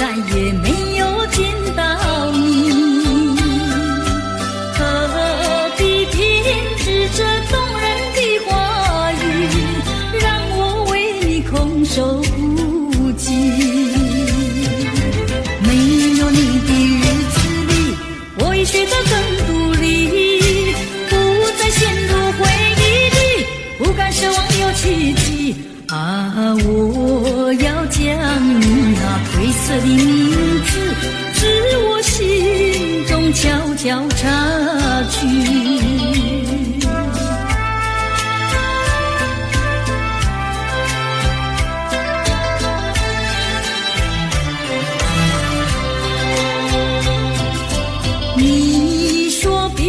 再也没有见到你？何必偏执这动人的话语，让我为你空守孤寂？没有你的日子里，我已学得更独立，不再陷入回忆里，不敢奢望有奇迹。啊，我要将那褪色的名字自我心中悄悄插去。你说别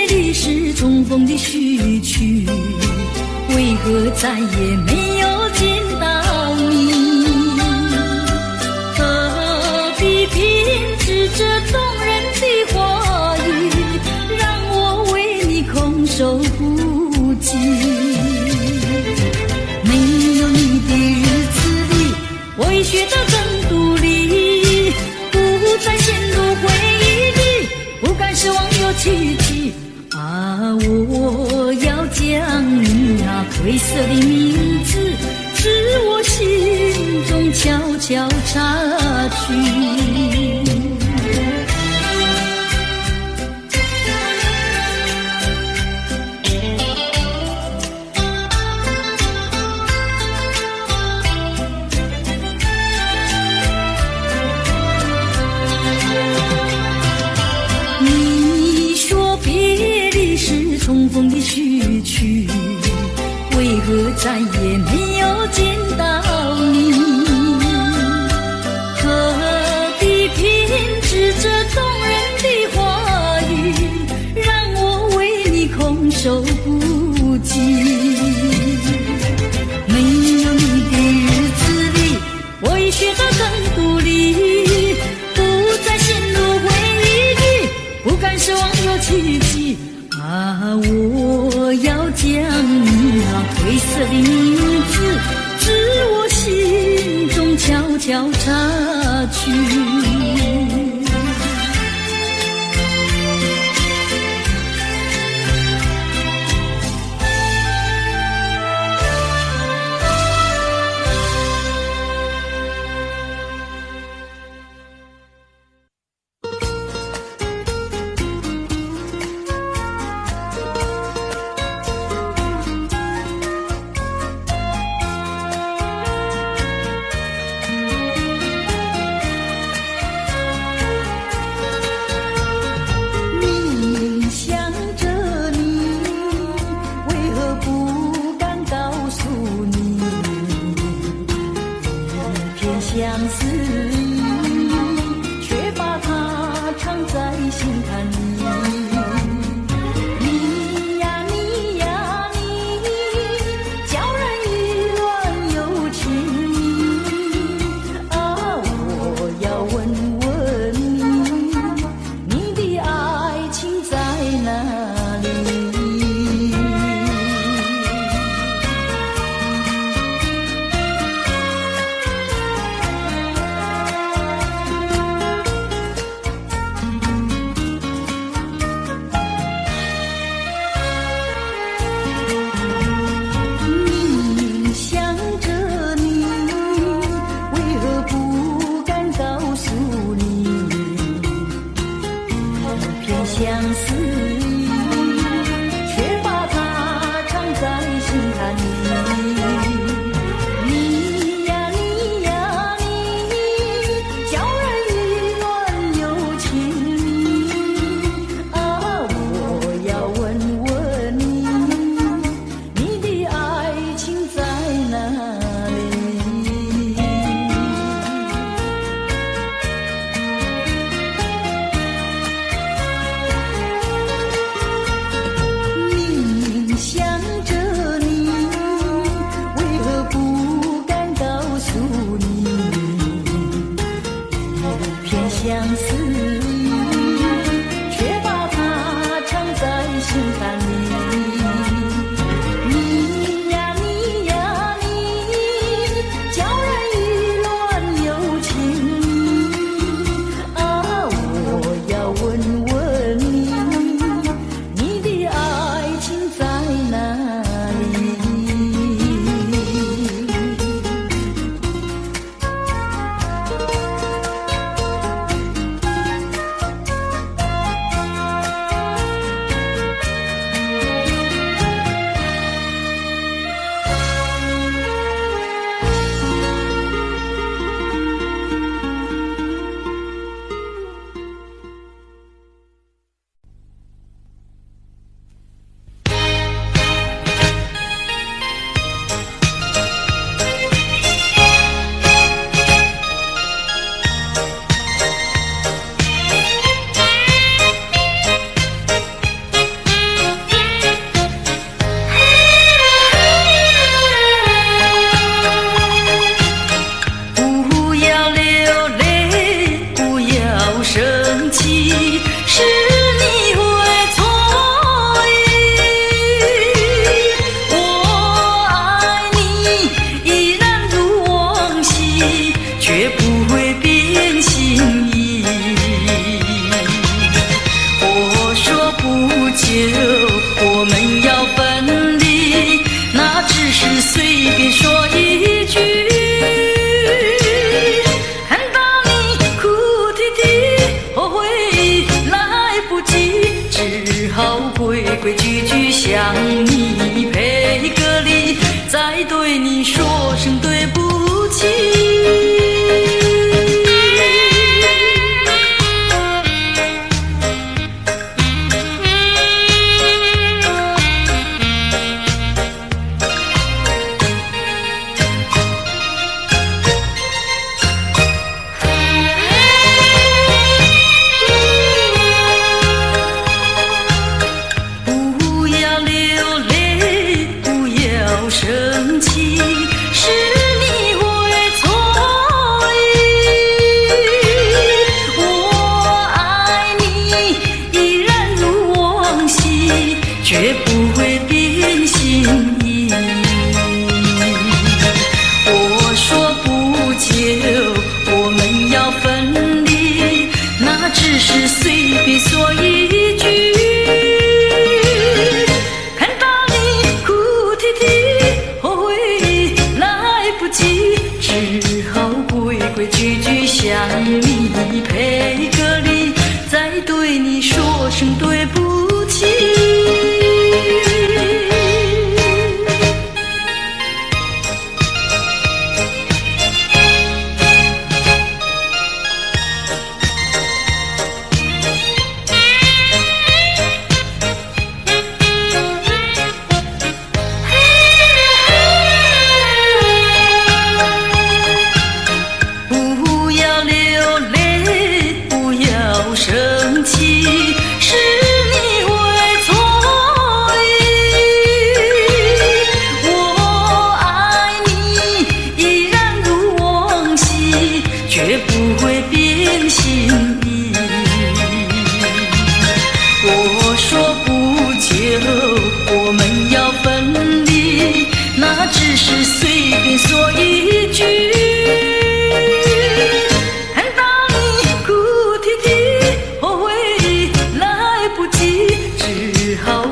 离是重逢的序曲，为何再也没有见到你？何必偏执这动人的话语，让我为你空守孤寂？没有你的日子里，我已学得更独立，不再陷入回忆里，不敢奢望有奇迹。啊，我要将那褪色的名字自我心中悄悄插去。重逢的序曲，为何再也没有见到你？何必偏执这动人的话语，让我为你空守孤寂？没有你的日子里，我已学得更独立，不再陷入回忆里，不敢奢望有奇迹。啊，我要将那褪色的名字自我心中悄悄插去。向你赔个礼，再对你说声对不起。生气是你会错意，我爱你依然如往昔，绝不会变心意。我说不久我们要分离，那只是随便说一句。只好规规矩矩向你赔个礼，再对你说声对不起。生气是你会错意，我爱你依然如往昔，绝不会变心意。我说不久我们要分离，那只是随便说一句。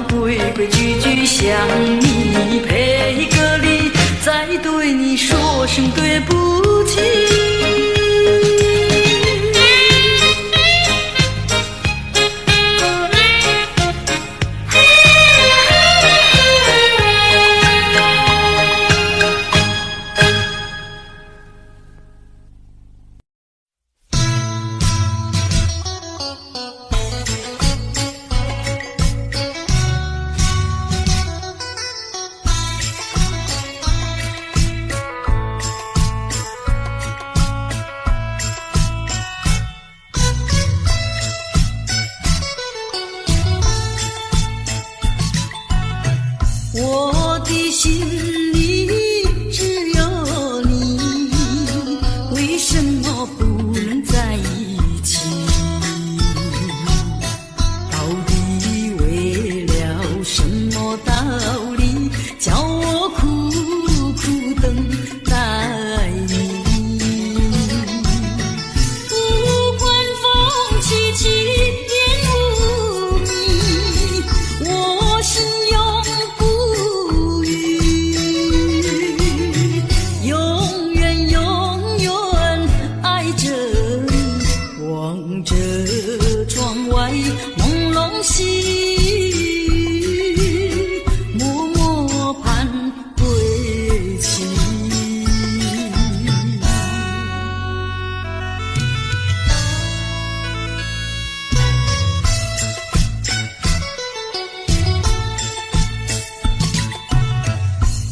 规规矩矩向你赔个礼，再对你说声对不起。我的心里只有你，为什么不能在一起？到底为了什么道理，叫我苦苦等待你？不管风凄凄烟雾迷，我心永不窗外朦胧兮，默默盼归期。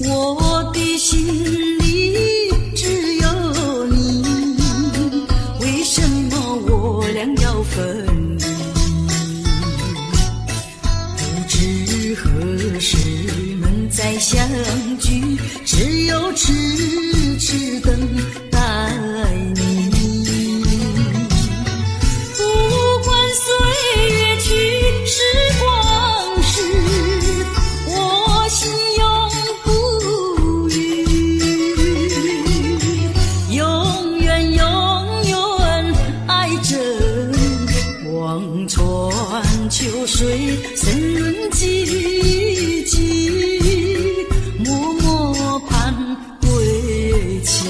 我的心里只有你，为什么我俩要分离？不知何时能再相聚，只有痴痴等待你。不管岁月去，时光逝，我心永不渝，永远永远爱着你。望穿秋水，深润寂寂，默默盼归期。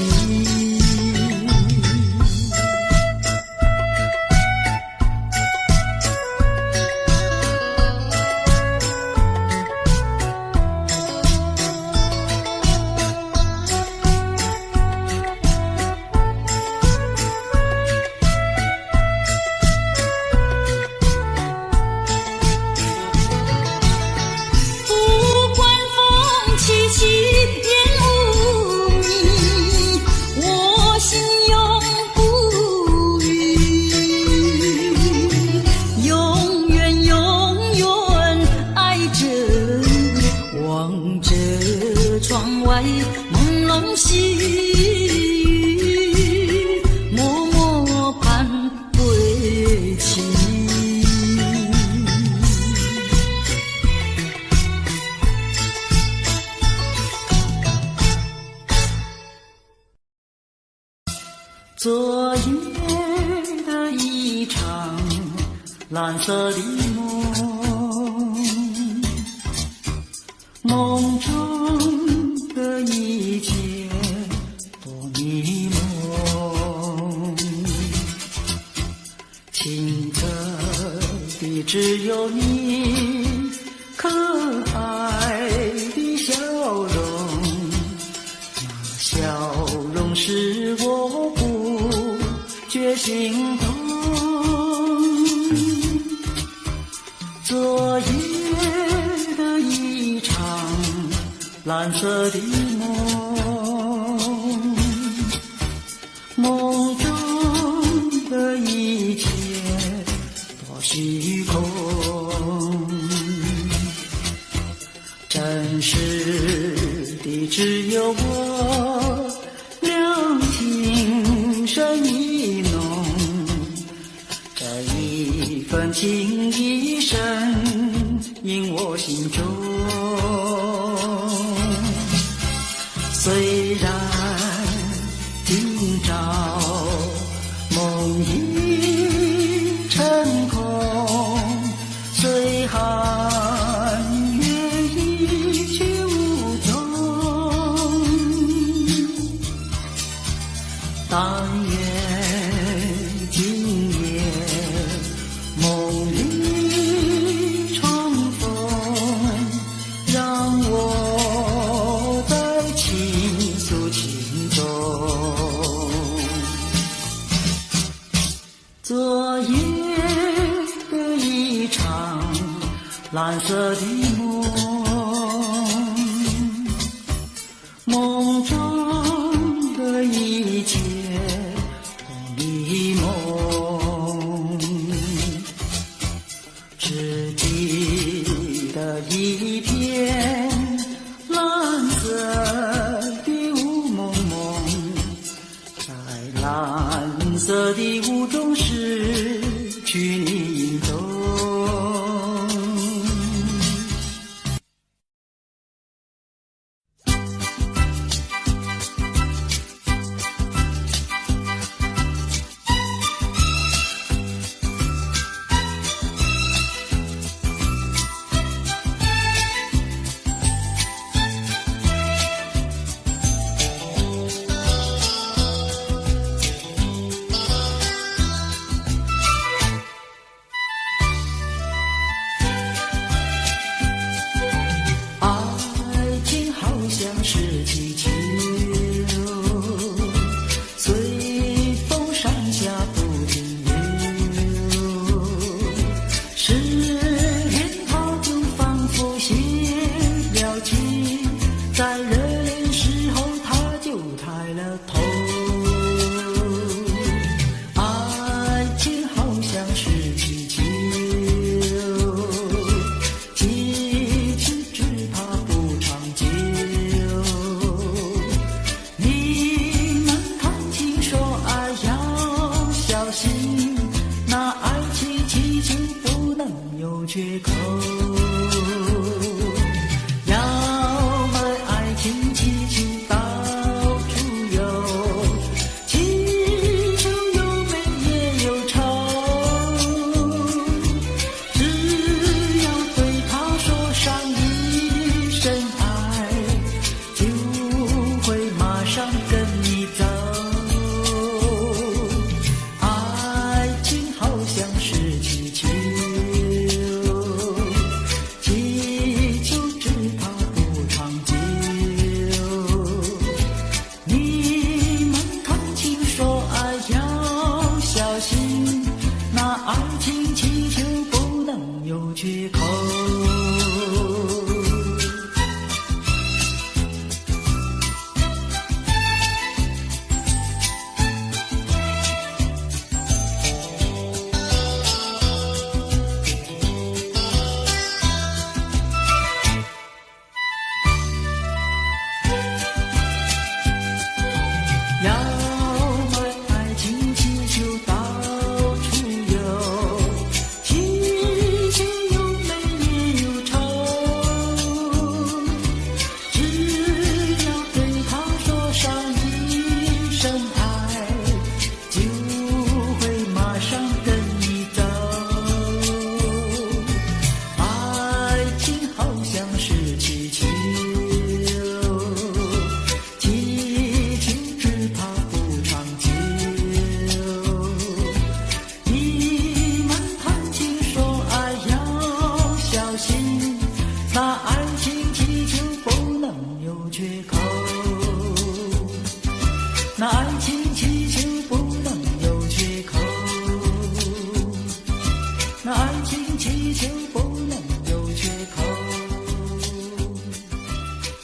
望着窗外朦胧细雨，默默盼归期。昨夜的一场蓝色的梦，梦中的一切多迷蒙，清澈的只有你可爱的笑容，那笑容使我不觉心痛。昨夜的一场蓝色的梦，梦中的一切多虚空，真实的只有我，两情深意浓，这一份情意深印我心中。虽然今朝梦已成空，岁寒月已去无踪，但愿今夜梦里重逢，让我再倾诉情衷。昨夜的一场蓝色的梦，梦中的一切都迷蒙，只记得一片蓝色的雾蒙蒙，在蓝色的雾中失去你影踪。是气球，随风上下不停留，时间它就仿佛泄了气，在热恋时候它就抬了头。爱情好像是气球，气球只怕不长久。缺口，要买爱情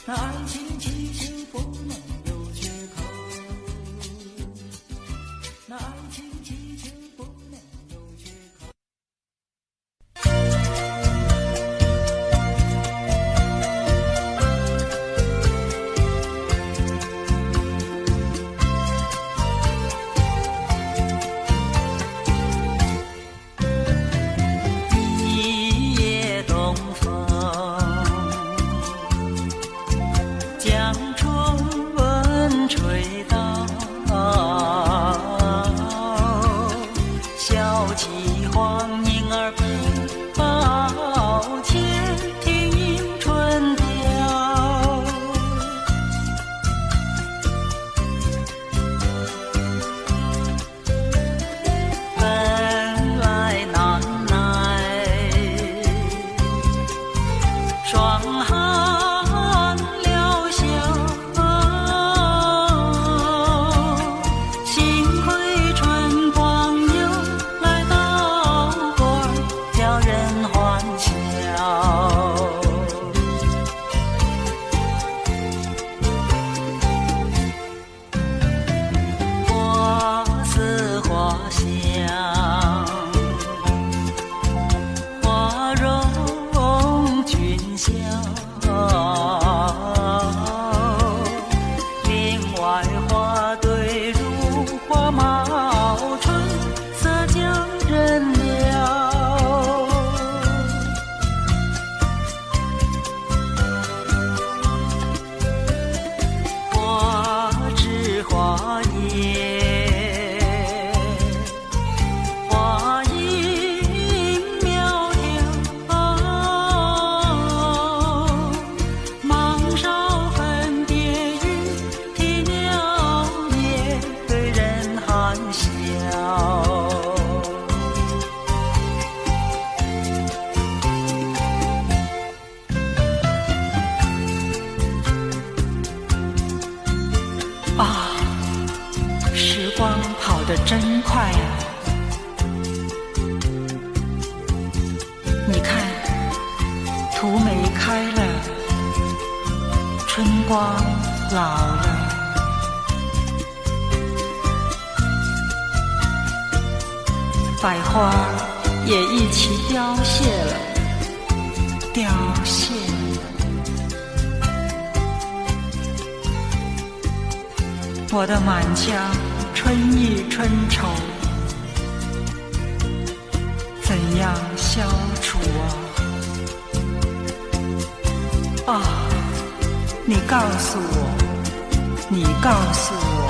那爱情祈求不能有缺口，那爱情祈求不能有缺口。一夜东风将春吹到，笑起黄莺儿背抱前，听春调。本来难耐霜寒了宵，幸亏春光又来到过，叫人欢笑。花似花香，花容君笑，帘外花对如花冒春色将人撩。花枝花叶，花影苗条，芒梢分别于啼鸟也对人含笑。啊，时光跑得真快呀！你看，荼梅开了，春光老了，百花也一起凋谢了，凋谢了。我的满腔春意春愁，怎样消除啊？啊，你告诉我，你告诉我。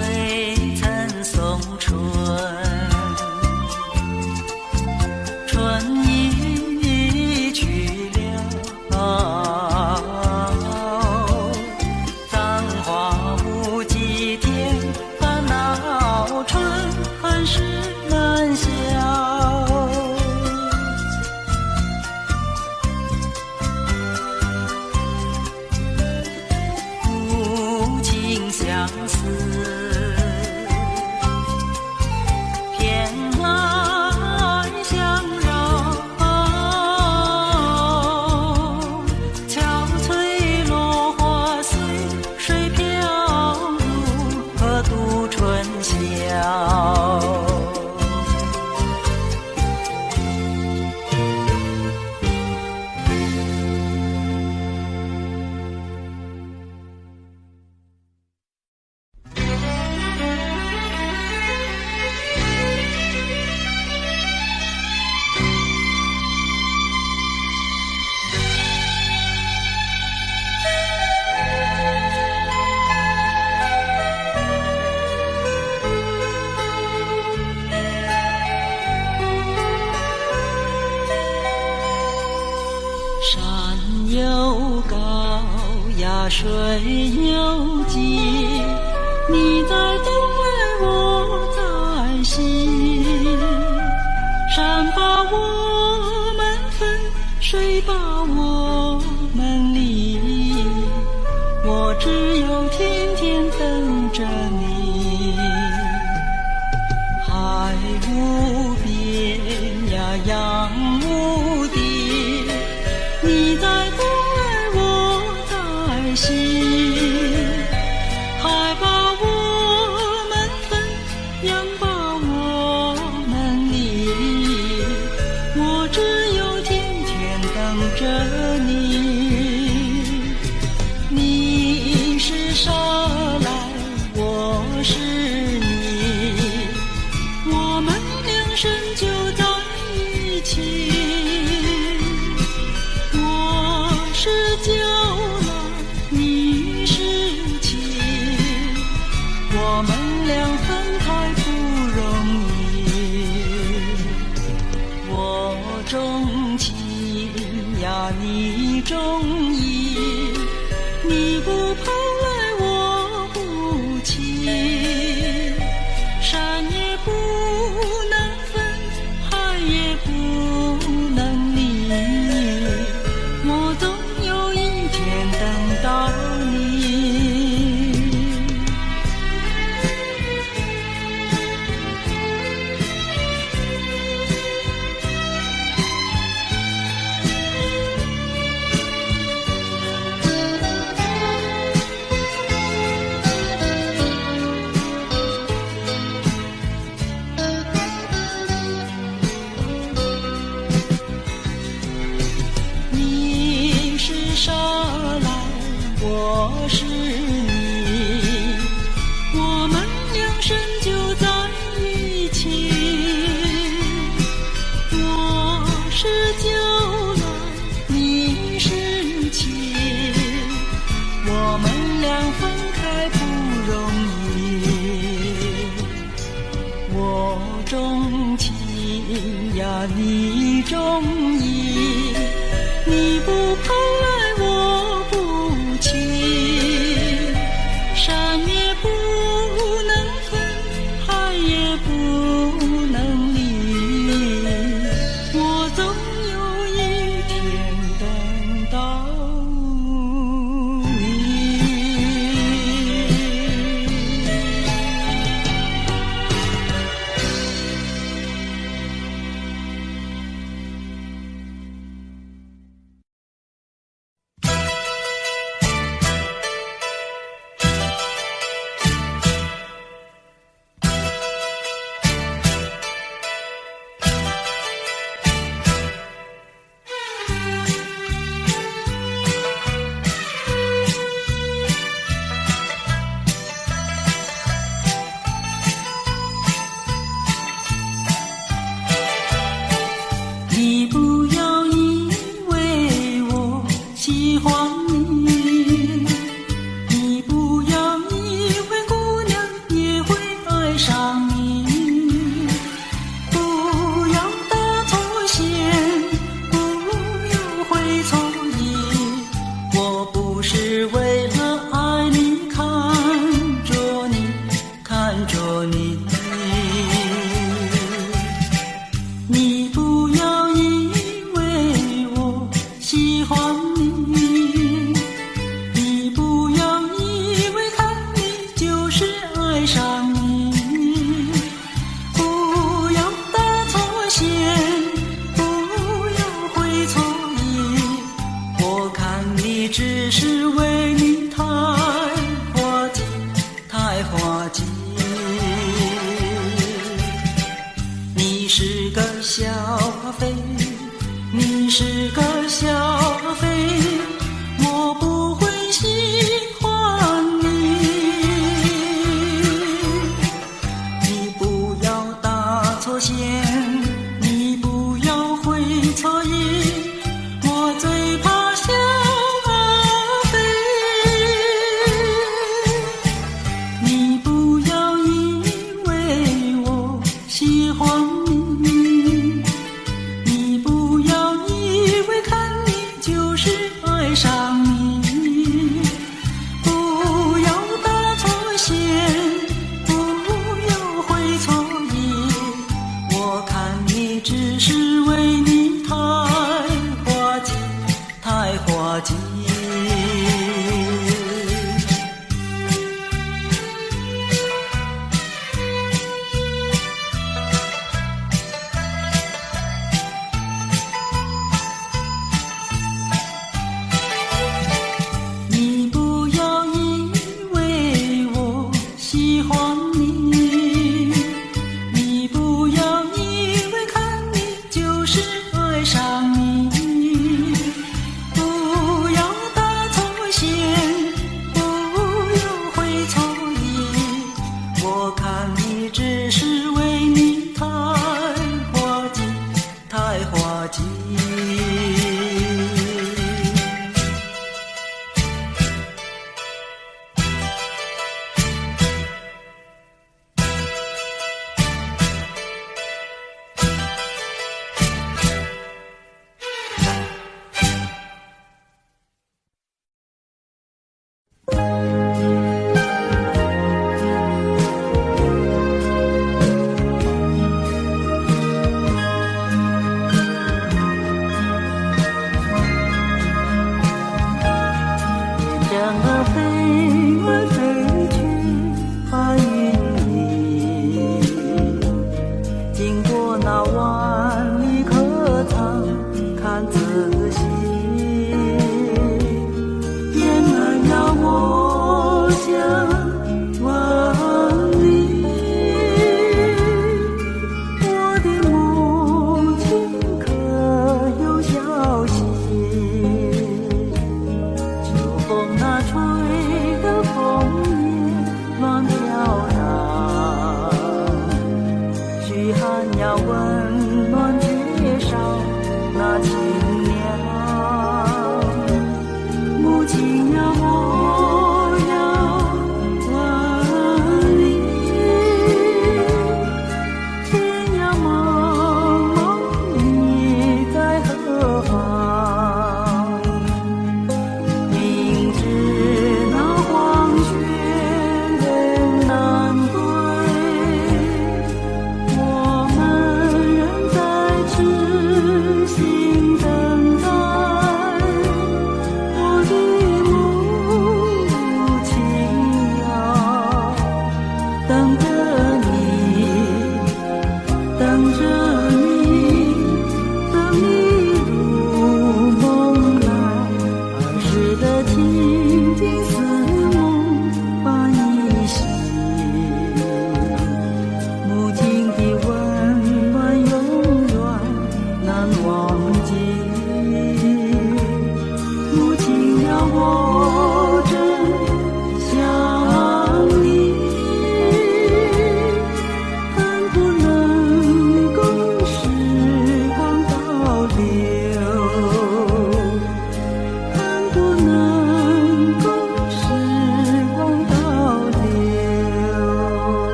未曾送春，春已去了，葬花无几天，烦恼春恨事难消。无情相思，偏来相扰，憔悴落花随水飘入，何度春宵。山有高呀，水有急，你在东来我在西，山把我们分，水把我们离，我只有天天等着你。海无边呀，洋无着你。你是沙来，我是泥，我们两生就在一起。我是酒来，你是情，我们俩分开不容易。我钟情呀，你钟意，你不跑来我不弃，山也不能分，海也不能离，我总有一天等到你。沙来，我是你，我们两生就在一起。我是酒来，你是情，我们俩分开不容易。我钟情呀，你钟意，你不跑来我不弃，山也不能分，海也不能离，我总有一天等到你不要以为我喜欢你，你不要以为姑娘也会爱上你，不要打错线，不要会错意，我不是为了爱你看着你，看着你，你不要以为我喜欢你，你不要以为看你就是爱上你，不要打错线，不要会错意，我看你只是为你太滑稽，太滑稽。你是个小飞，你是个小飞，我不会喜欢你。你不要打错线，你不要会错意，我最怕小飞。你不要以为我喜欢你，你不要以为看你就是爱上你，不要打错线，不要会错意，我看你只是为你太滑稽，太滑稽。你不要以为我喜欢你，你不要以为看你就是爱上你，花季。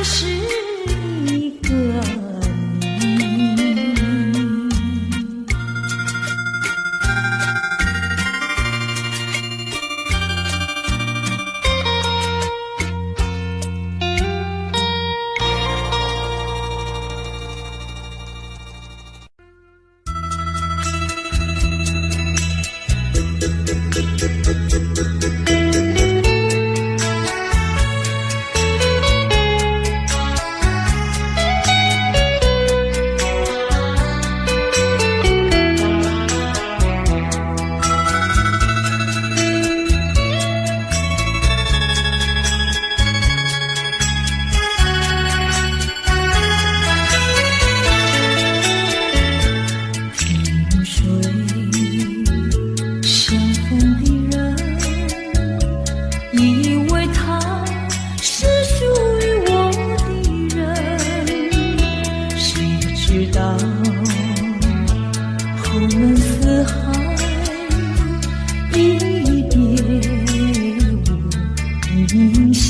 是一个你。后门四海，一别无音信。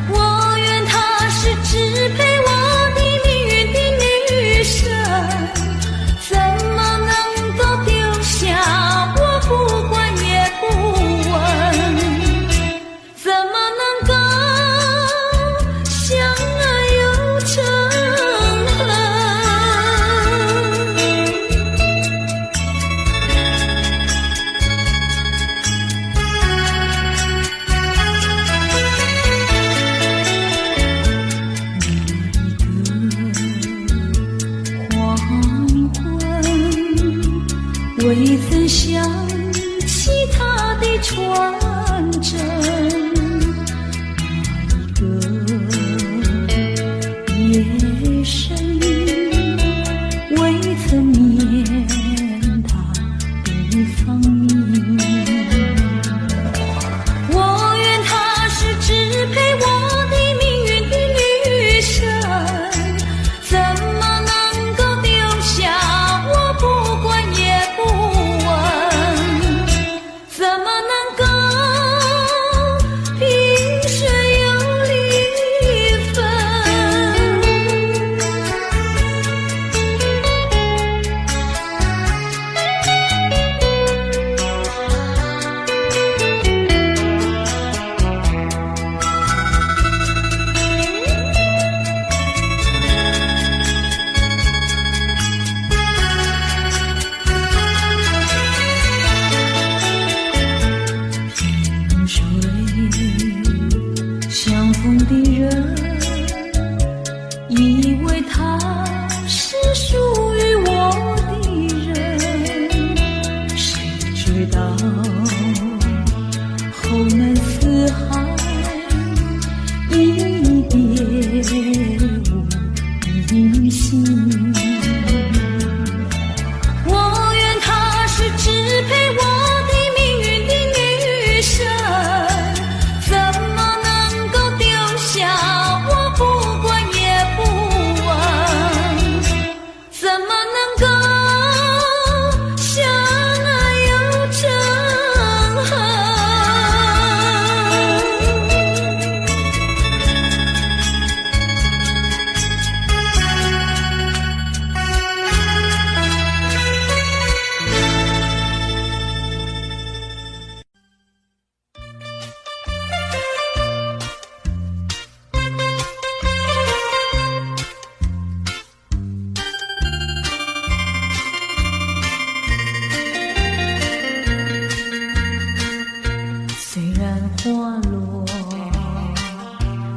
我愿她是支配我的命运的女神，怎么能够丢下我不管也不问？怎么能够相爱又成恨？未曾想起他的传真，那一个夜深，未曾念他的芳名。我愿她是支配我的命运的女神，怎么能够丢下我不管也不问？怎么能够萍水有离分？萍水相逢的人，以为他是属于我的人，谁知道后门四海，一别无音信。我愿她是支配我的命运的女神，怎么能够丢下我不管也不问？怎么能够相爱又成恨？虽然花落，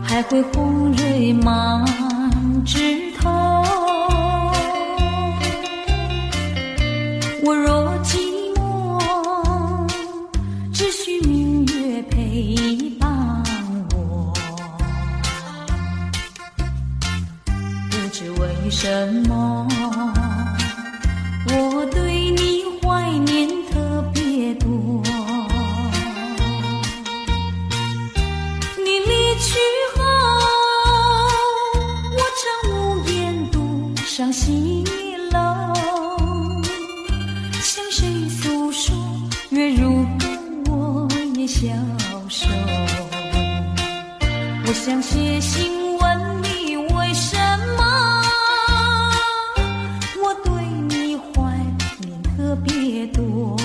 还会红蕊满枝头。我若寂寞，只需明月陪伴我。不知为什么，我对你怀念特别多。你离去后，我常无言独上西楼，向谁诉说？月如歌，我也消瘦。我想写信问你，为什么我对你怀念特别多？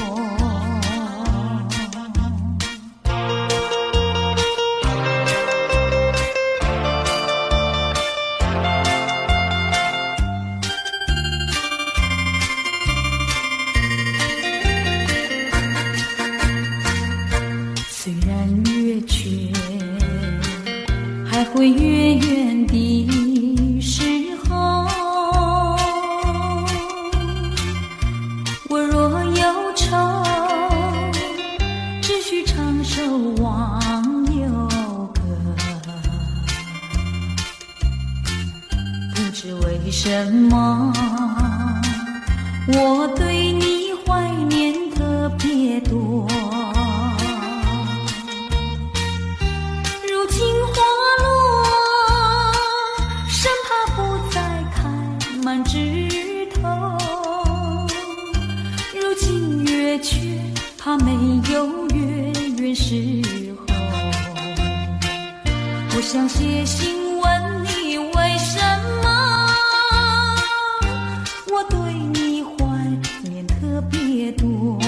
虽然月缺，还会月圆的时候。我若忧愁，只需唱首忘忧歌。不知为什么，我对你怀念特别多。如今花落，生怕不再满枝头。如今月缺，怕没有月圆时候。我想写信问你，为什么我对你怀念特别多。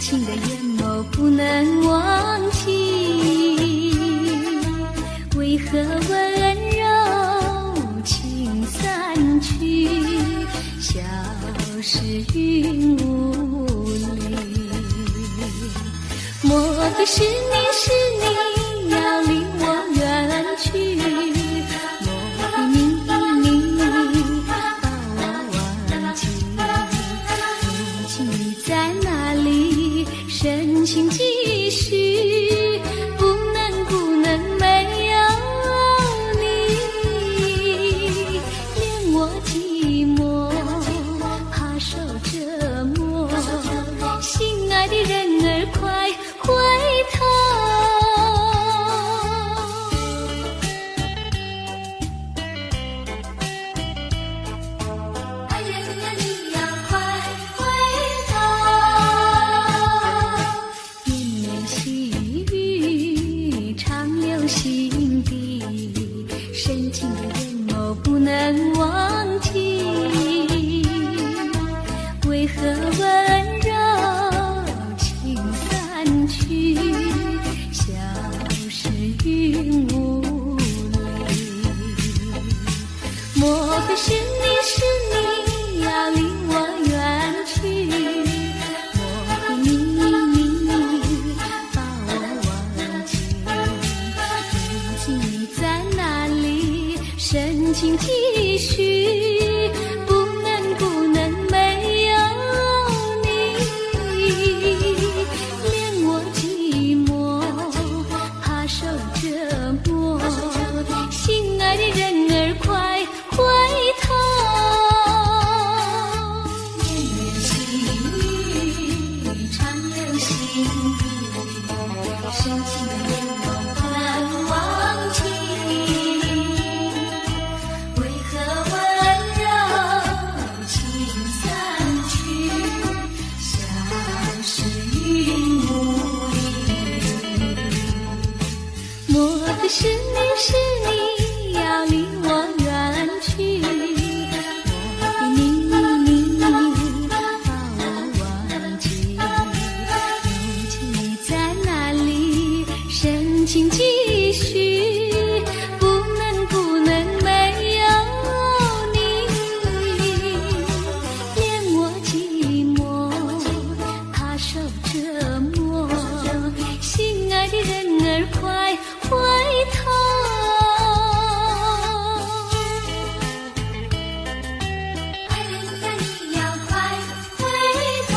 情的眼眸不能忘记，为何温柔情散去，消失云雾里。莫非是你是你要离我远去，莫非你把我忘记，如今你在哪里，深情继续，不能没有你。深情继续，不能没有你，连我寂寞怕受折磨，心爱的人儿快回头。深情的眼光不能忘记，为何温柔情散去，消失云雾里。莫非是你要离我远去？莫非你把我忘记？如今你在哪里？深情继续，不能没有你，连我寂寞怕受折磨，心爱的人儿快回头。爱人呀，你要快回头。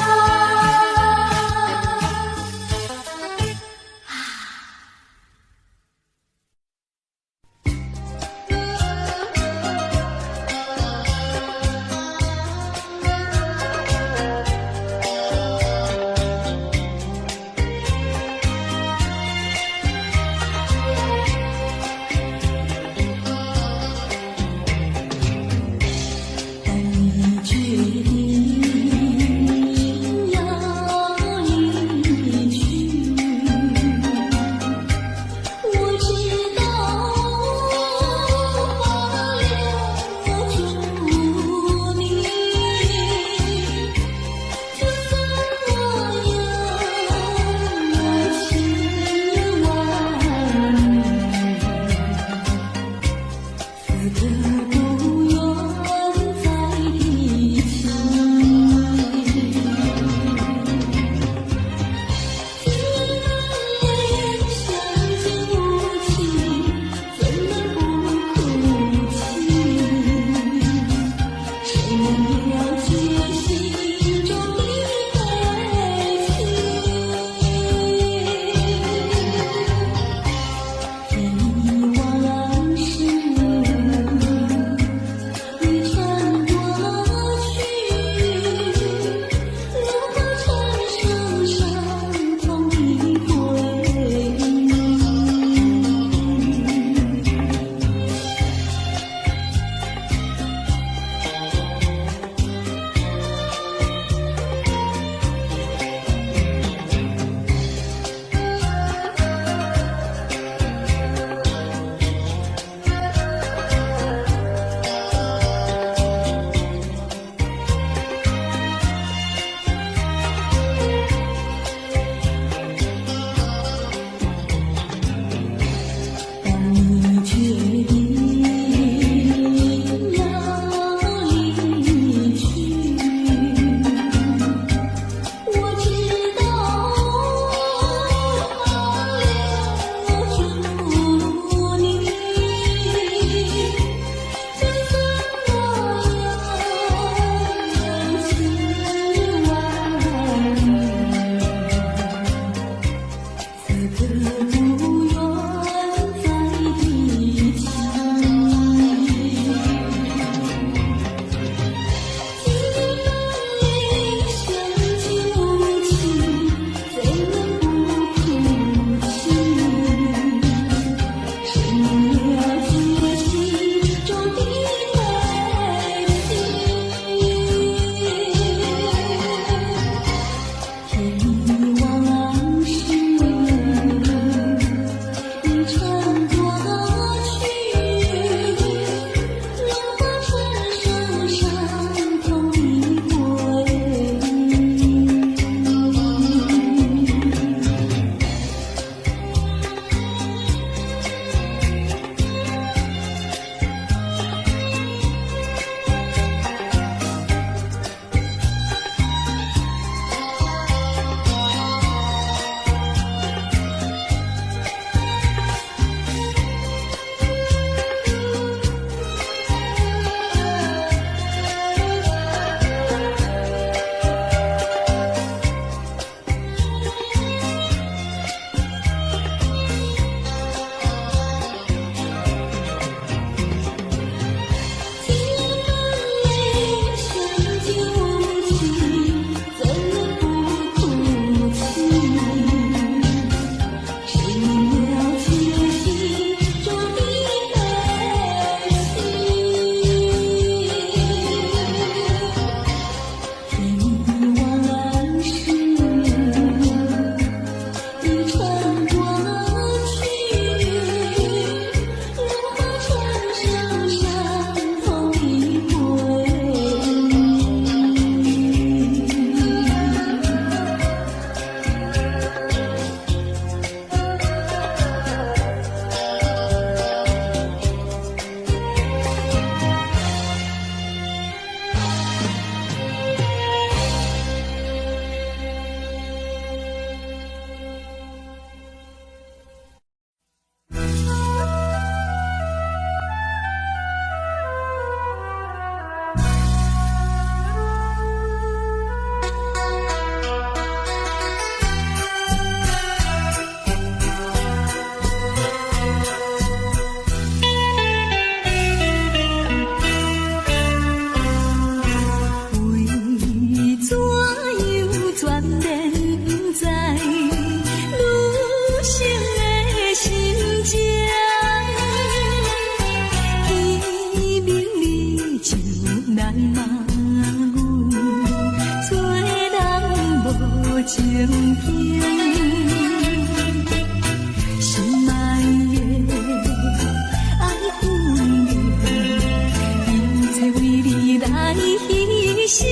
声。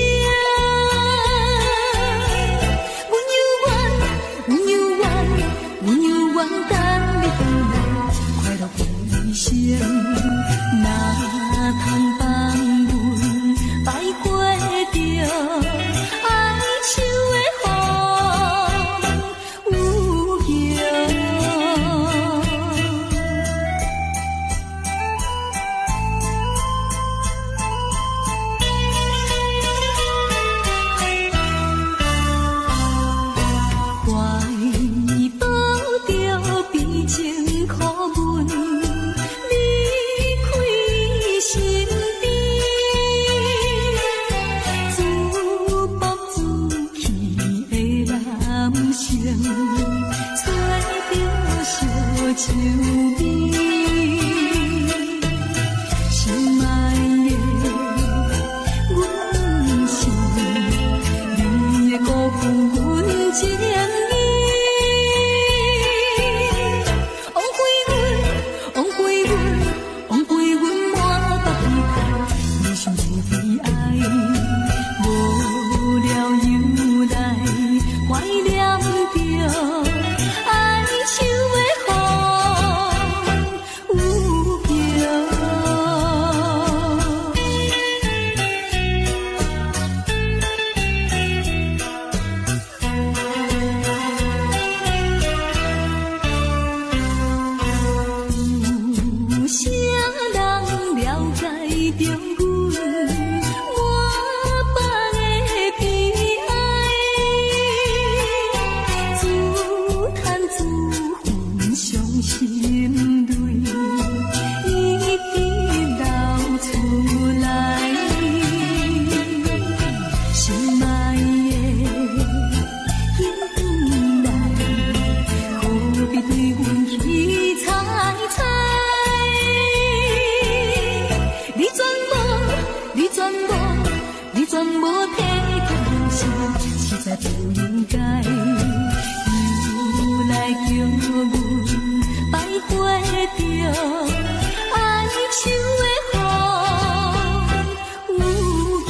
阮犹原等你回来，快乐过一生。哪通放阮摆花着哀愁的风有形。怀抱着悲情苦闷，离开身边，自暴自弃的男生，找着烧酒味。心爱的阮是你的辜负阮情意，枉费阮满腹悲痛，你想一悲哀，无聊又来怀念着哀愁的风有形。有啥人了解着阮满腹的悲哀？自叹自恨伤心泪，一直流出来。心爱的紧回来，何必对阮去猜猜？你全无体贴人生，实在不应该。又来叫阮摆花着哀愁的风有形。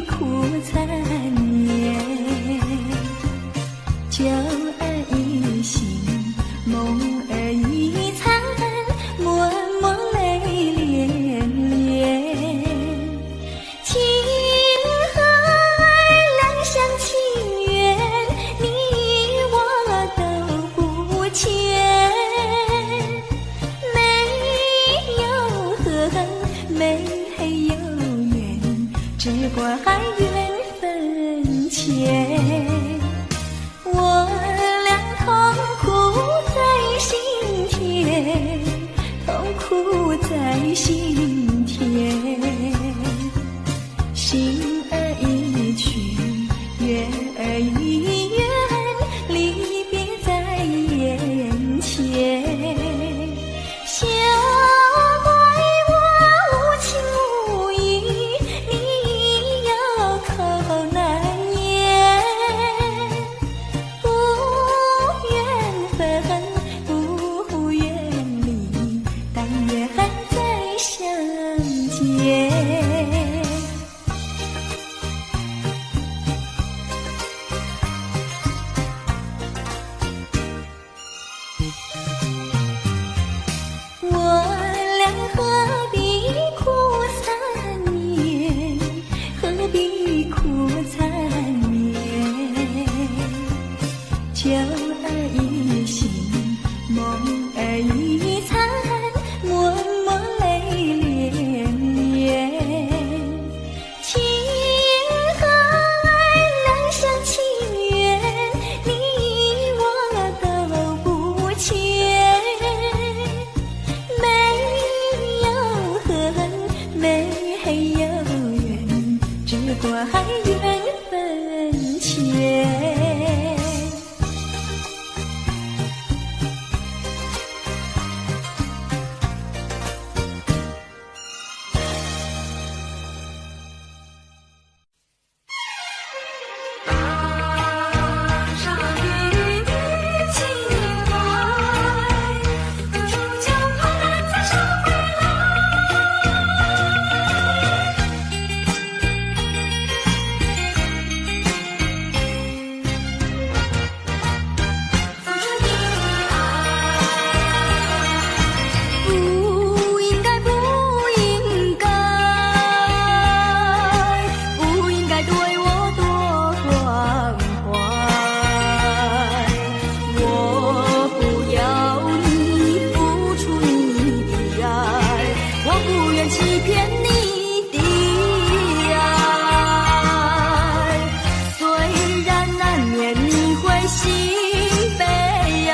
苦残年，酒儿一醒，梦儿一残，默默泪涟涟。情和爱两厢情愿，你我都不欠。没有恨，没有怨，只怪缘分浅。我俩痛苦在心田，痛苦在心田。心儿一去，缘儿一圆，离别在眼前。笑怪我无情无义，你有口难言。不愿分，不愿离，但愿再相见。我俩何必苦残年，何必苦残年。酒儿一醒，梦儿一残，默默泪涟涟。情和爱两厢情愿，你我都不欠。没有恨，没有怨，只怪缘分浅。上与你情怀，终究怕难再收回付出你爱，不应该，不应该，不应该对我多关怀。我不要你付出你的爱，我不愿欺骗你的爱。虽然难免你会心悲哀，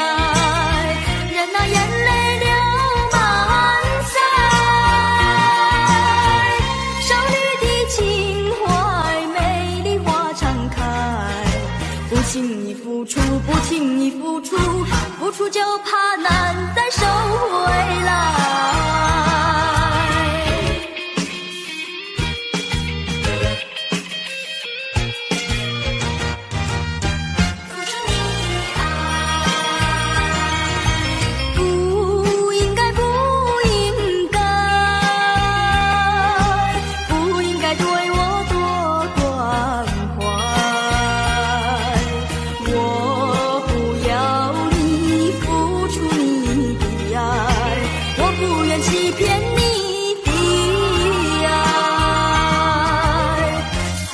任那眼泪流满腮。少女的情怀，美丽花常开。不轻易付出，不轻易付出，付出就怕难再收回来。付出你爱，不应该，不应该，不应该对我多关怀。我不要你付出你的爱，我不愿欺骗你的爱。虽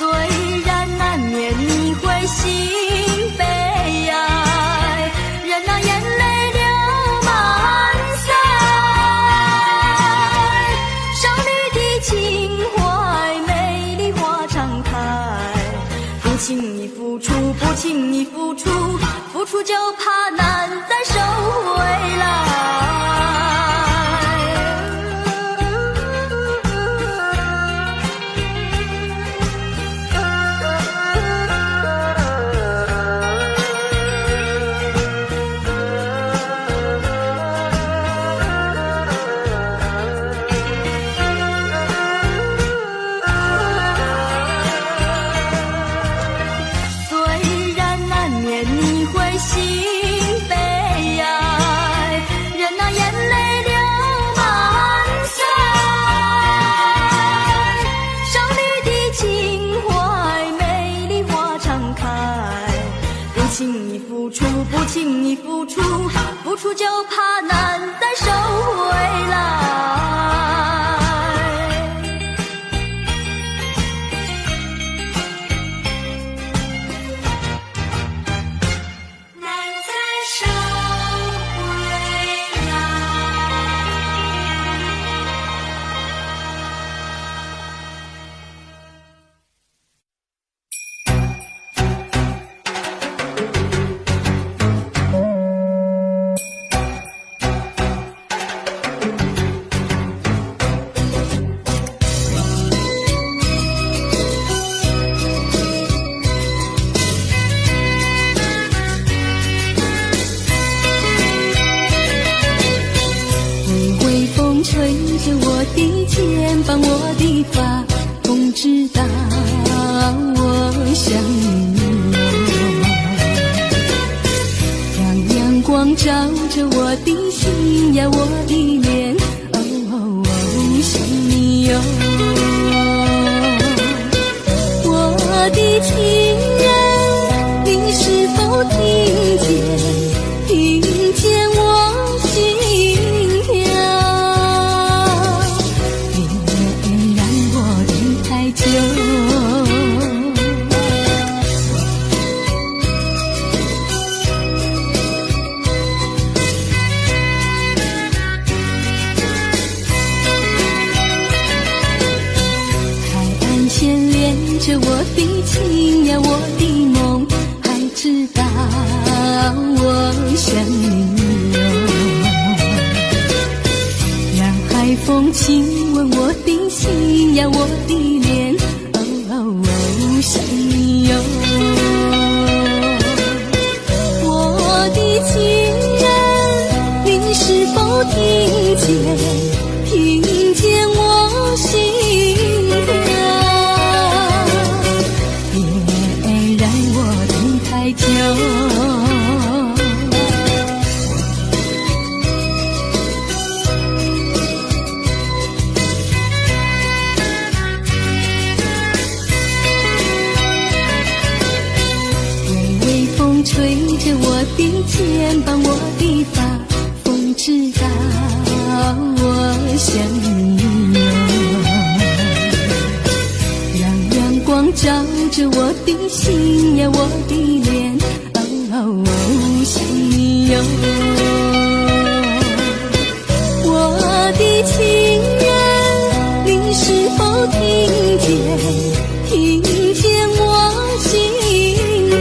然难免你会心悲哀，任那眼泪流满腮。少女的情怀，美丽花常开。不轻易付出，不轻易付出，付出就怕难再收回来。虽然难免你会心悲不轻易付出，付出就怕难再收回来。吹着我的肩膀，我的发，风知道我想你。让阳光照着我的心呀，我的脸，想你哟。我的情人，你是否听见我心跳？着我的情呀，我的梦，还知道我想你哟。让海风亲吻我的心呀，我的脸，想你哟。我的情人，你是否听见我心跳？太久，微微风吹着我的肩膀，我的发，风知道我想你哟。让阳光照着我的心呀，我的脸，想你哟。我的情人，你是否听见我心跳？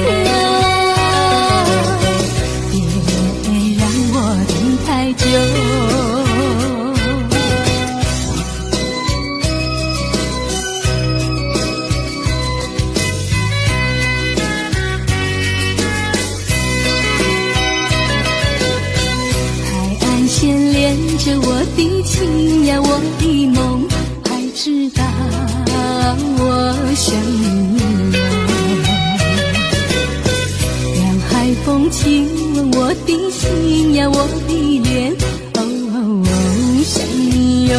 别让我等太久。牵连着我的情呀，我的梦，还知道我想你哟。让海风亲吻我的心呀，我的脸，想你哟。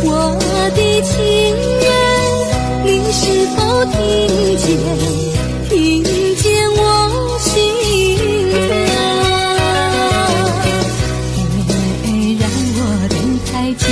我的情人，你是否听见我心跳？太久，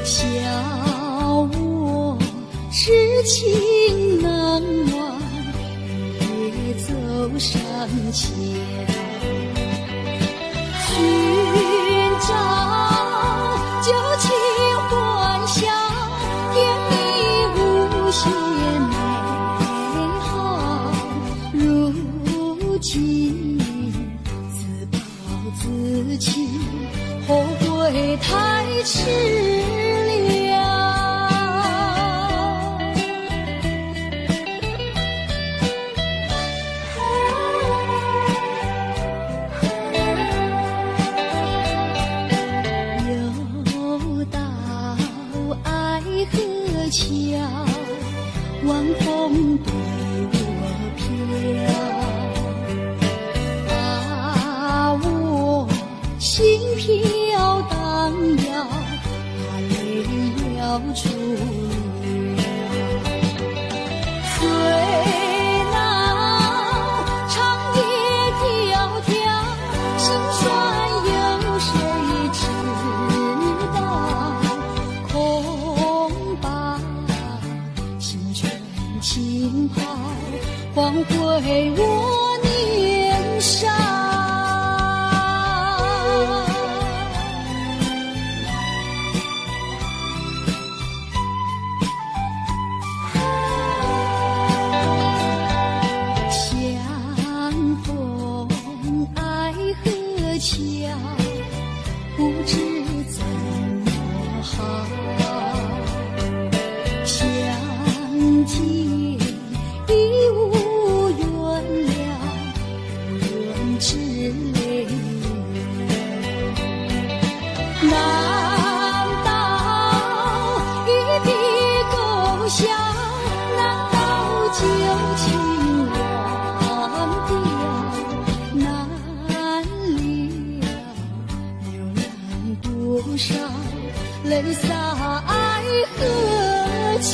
笑我痴情难忘，也走上桥，寻找旧情欢笑，甜蜜无限美好。如今自暴自弃，后悔太迟了。又到爱河桥，晚风对我飘，把我心飘荡摇，把泪要出了。岁老长夜迢迢，心酸有谁知道？空把青春浸泡，换回我年少。相逢爱河桥，不知怎么好。相见已无缘了，无缘之泪。难道一笔勾销？难道旧情忘掉？难了，流浪多少泪洒爱河桥。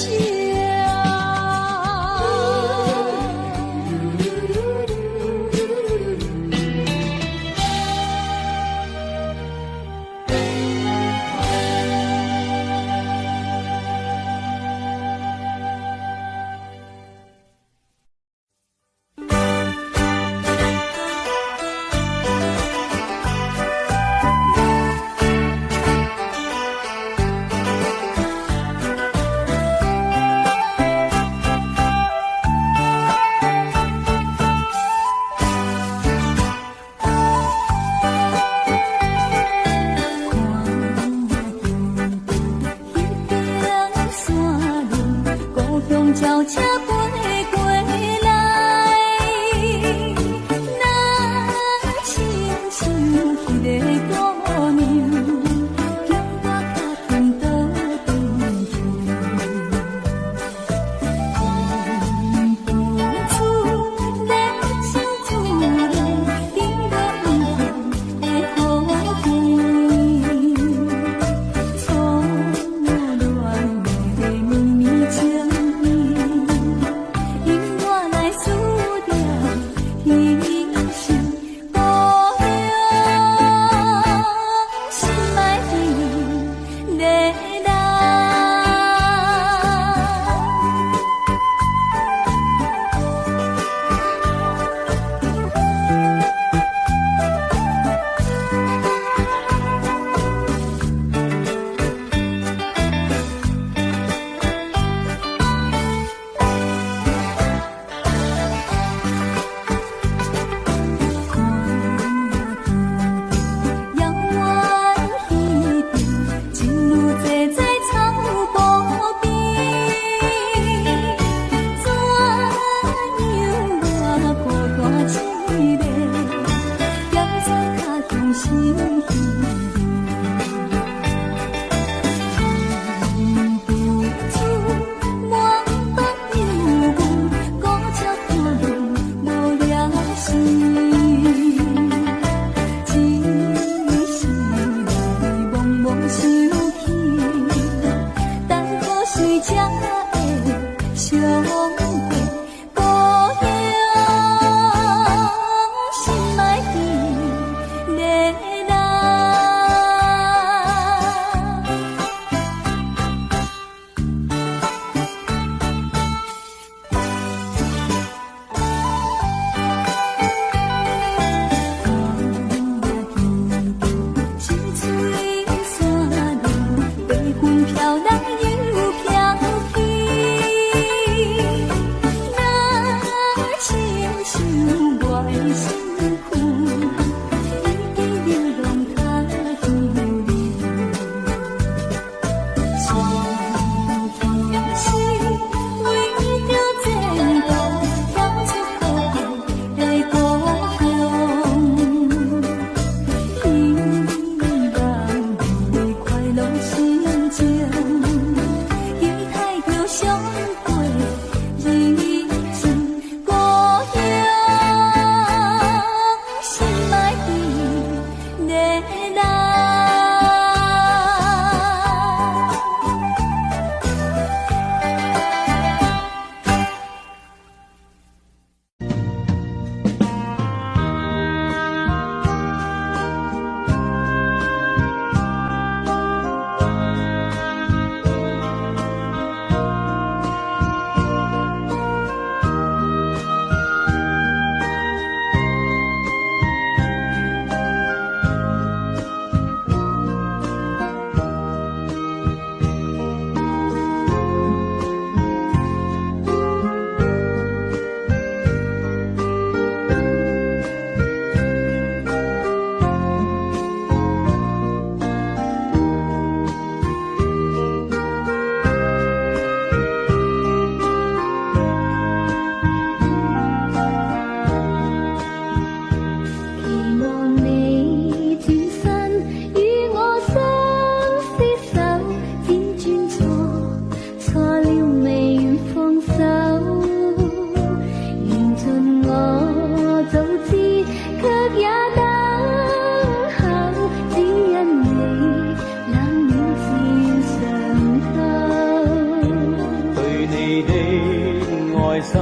心，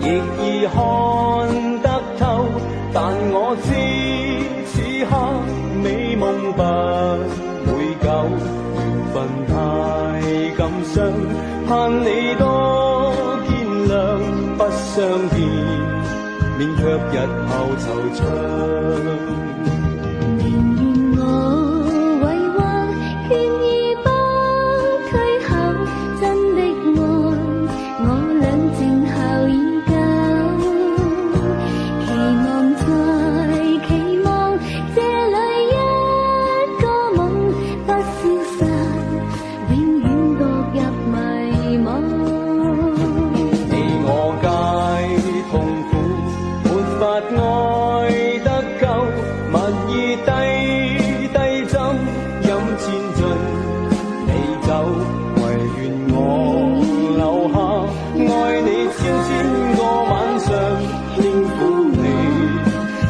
亦已看得透。但我知此刻美夢不會久，緣分太感傷，盼你多見諒，不相見，免卻日後惆悵。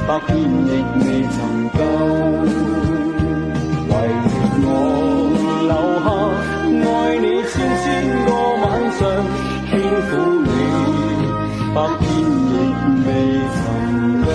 百遍亦未曾夠，唯願我留下，愛你千個晚上，輕撫你，百遍亦未曾夠。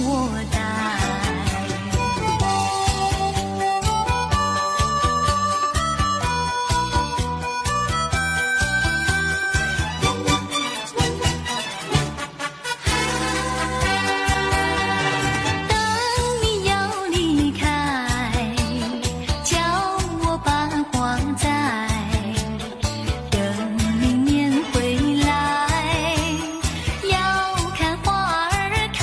我带。当你要离开，叫我把花栽，等明年回来，要看花儿开。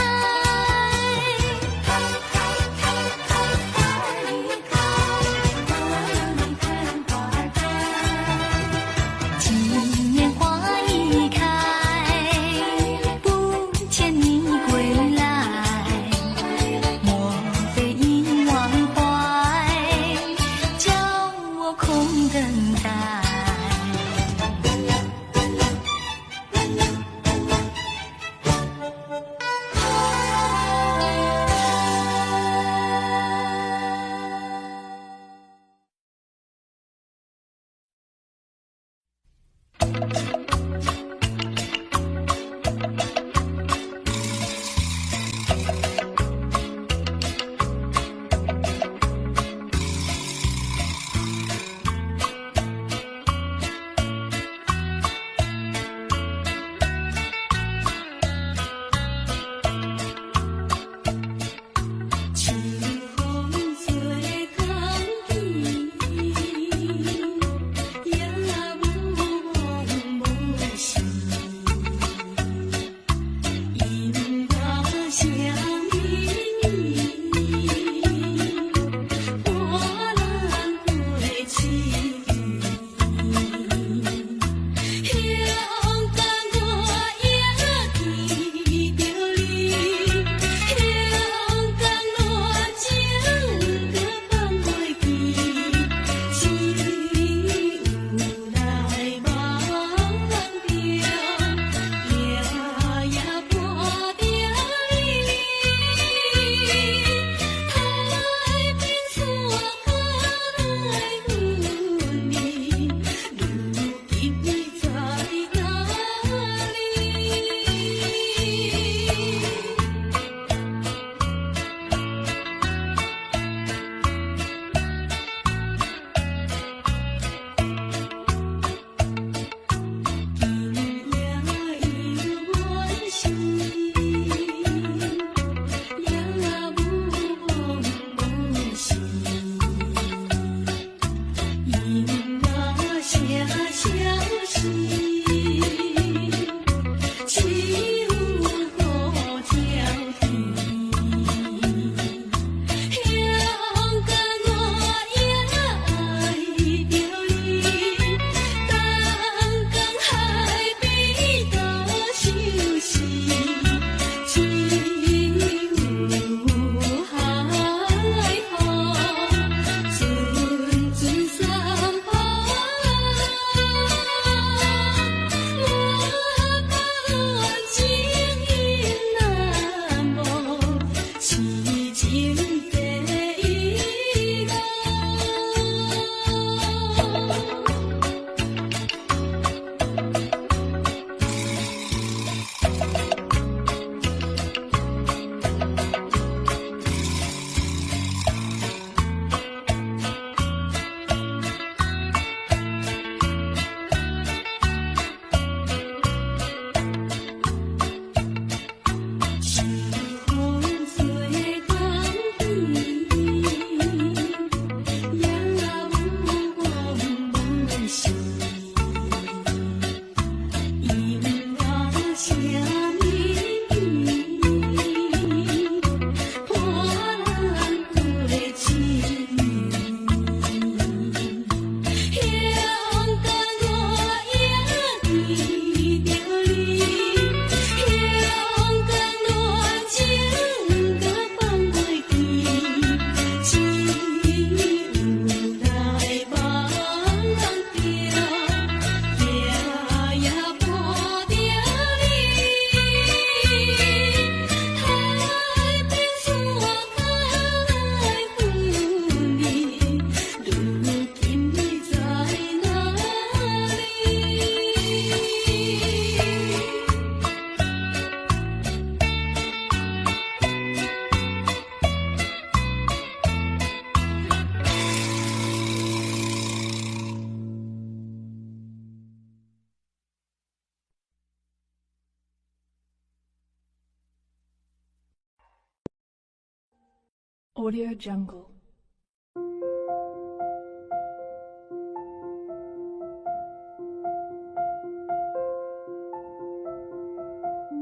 Audio Jungle.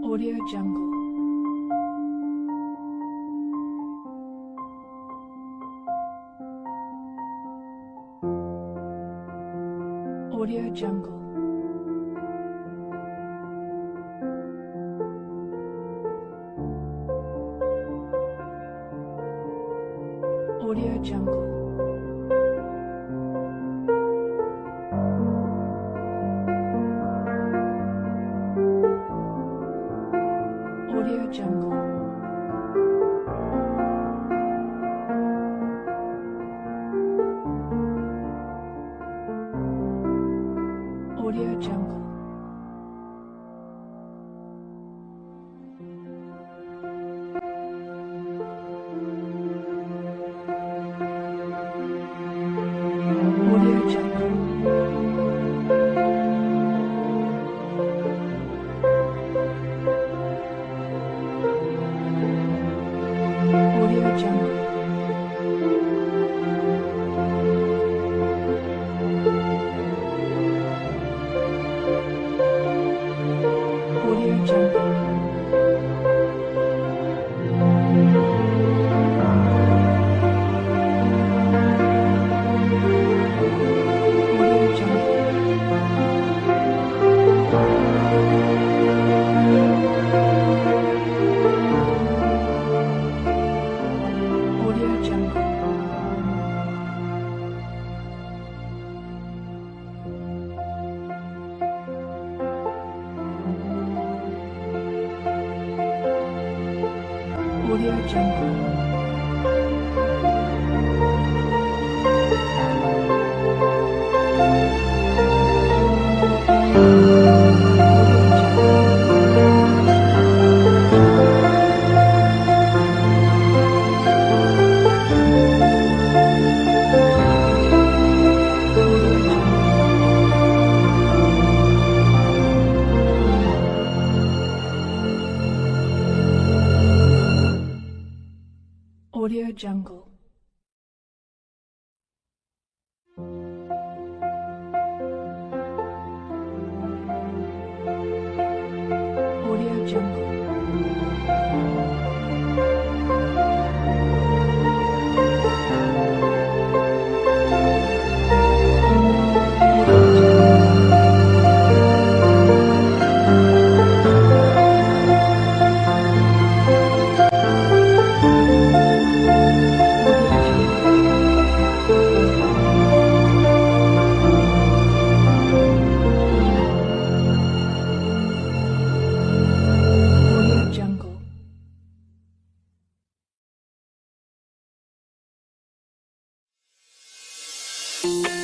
Audio Jungle. Audio Jungle. Audio Jungle. Audio Jungle. Audio Jungle. Audio Jungle. Audio Jungle. Audio Jungle. Audio Jungle. Audio Jungle. Audio Jungle. Audio Jungle. Audio Jungle. Audio Jungle. Audio